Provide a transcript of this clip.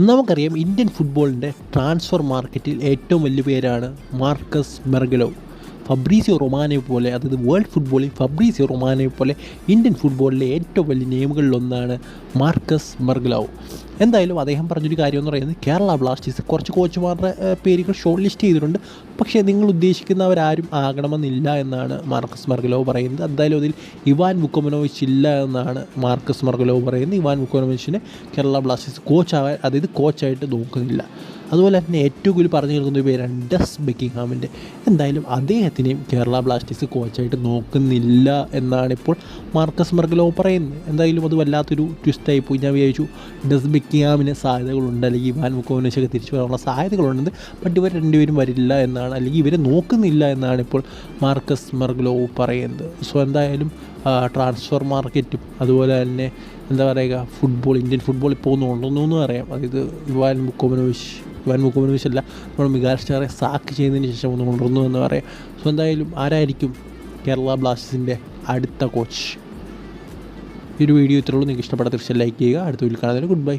നമുക്കറിയാം Indian ഫുട്ബോളിൻ്റെ transfer മാർക്കറ്റിൽ ഏറ്റവും വലിയ പേരാണ് മാർക്കസ് മെർഗലോ. ഫബ്രീസിയോ റൊമാനയെ പോലെ, അതായത് വേൾഡ് ഫുട്ബോളിൽ ഫബ്രീസിയോ റൊമാനയെ പോലെ ഇന്ത്യൻ ഫുട്ബോളിലെ ഏറ്റവും വലിയ നെയിമുകളിലൊന്നാണ് മാർക്കസ് മെർഗലോ. എന്തായാലും അദ്ദേഹം പറഞ്ഞൊരു കാര്യം എന്ന് പറയുന്നത്, കേരള ബ്ലാസ്റ്റേഴ്സ് കുറച്ച് കോച്ചുമാരുടെ പേരുകൾ ഷോർട്ട് ലിസ്റ്റ് ചെയ്തിട്ടുണ്ട്, പക്ഷേ നിങ്ങൾ ഉദ്ദേശിക്കുന്നവരാരും ആകണമെന്നില്ല എന്നാണ് മാർക്കസ് മെർഗലോ പറയുന്നത്. എന്തായാലും അതിൽ ഇവാൻ വുക്കോമനോവിച്ച് ഇല്ല എന്നാണ് മാർക്കസ് മെർഗലോ പറയുന്നത്. ഇവാൻ വുക്കോമനോവിച്ചിനെ കേരള ബ്ലാസ്റ്റേഴ്സ് കോച്ചായിട്ട് നോക്കുന്നില്ല. അതുപോലെ തന്നെ ഏറ്റവും കൂടുതൽ പറഞ്ഞു കേൾക്കുന്ന പേരാണ് ഡസ് ബെക്കിംഗ്ഹാമിൻ്റെ. എന്തായാലും അദ്ദേഹത്തിനെയും കേരള ബ്ലാസ്റ്റേഴ്സ് കോച്ചായിട്ട് നോക്കുന്നില്ല എന്നാണ് ഇപ്പോൾ മാർക്കസ് മെർഗലോ പറയുന്നത്. എന്തായാലും അത് വല്ലാത്തൊരു ട്വിസ്റ്റായി പോയി. ഞാൻ വിചാരിച്ചു ഡസ് ബെക്കിംഗ്ഹാമിന് സാധ്യതകളുണ്ട്, അല്ലെങ്കിൽ ഇവാൻ വുക്കോമനോവിച്ചൊക്കെ തിരിച്ചു വരാനുള്ള സാധ്യതകളുണ്ട്, ബട്ട് ഇവർ രണ്ടുപേരും വരില്ല എന്നാണ്, അല്ലെങ്കിൽ ഇവരെ നോക്കുന്നില്ല എന്നാണ് ഇപ്പോൾ മാർക്കസ് മെർഗലോ പറയുന്നത്. സോ എന്തായാലും ട്രാൻസ്ഫർ മാർക്കറ്റും അതുപോലെ തന്നെ എന്താ പറയുക, ഇന്ത്യൻ ഫുട്ബോൾ ഇപ്പോൾ ഉണ്ടെന്നു അറിയാം. അതായത് ഇവാൻ വുക്കോമനോവിച്ച് അല്ല, നമ്മൾ മിഗാൽ സ്റ്റാറെ സാക്ക് ചെയ്തതിന് ശേഷം ഒന്ന് കൊണ്ടുവന്നു എന്ന് പറയാം. സോ എന്തായാലും ആരായിരിക്കും കേരള ബ്ലാസ്റ്റേഴ്സിൻ്റെ അടുത്ത കോച്ച്? ഈ ഒരു വീഡിയോ ഇത്രയുള്ളൂ. നിങ്ങൾക്ക് ഇഷ്ടപ്പെട്ട തീർച്ചയായും ലൈക്ക് ചെയ്യുക. അടുത്ത വീഡിയോ കാണുന്നതിന് ഗുഡ് ബൈ.